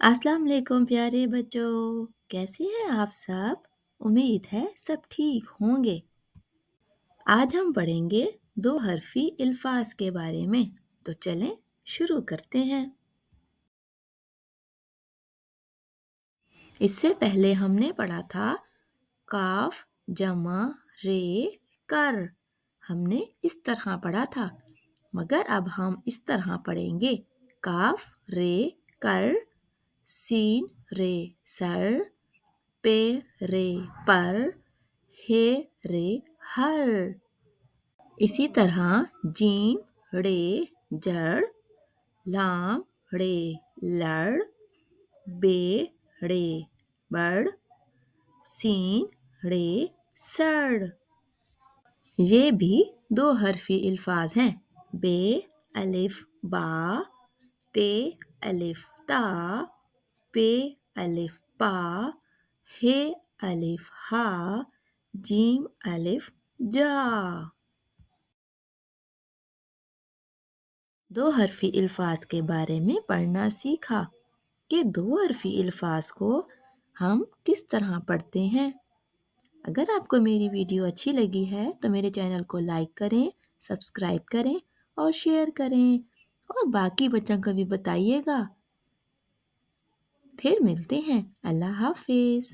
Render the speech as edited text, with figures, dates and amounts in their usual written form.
अस्सलाम वालेकुम प्यारे बच्चों, कैसे हैं आप सब? उम्मीद है सब ठीक होंगे। आज हम पढ़ेंगे दो हरफी अल्फाज के बारे में। तो चलें शुरू करते हैं। इससे पहले हमने पढ़ा था काफ जमा रे कर। हमने इस तरह पढ़ा था, मगर अब हम इस तरह पढ़ेंगे। काफ रे कर, सीन रे सर, पे रे पर, हे रे हर। इसी तरह जीम रे जड़, लाम रे लड़, बे रे बड़, सीन रे सड़। ये भी दो हरफी अल्फाज हैं। बे अलिफ बा, ते अलिफ ता, पे अलिफ पा, हे अलिफ हा, जीम अलिफ जा। दो हरफी अल्फाज के बारे में पढ़ना सीखा कि दो हरफी अल्फाज को हम किस तरह पढ़ते हैं। अगर आपको मेरी वीडियो अच्छी लगी है तो मेरे चैनल को लाइक करें, सब्सक्राइब करें और शेयर करें और बाकी बच्चों को भी बताइएगा। फिर मिलते हैं। अल्लाह हाफिज़।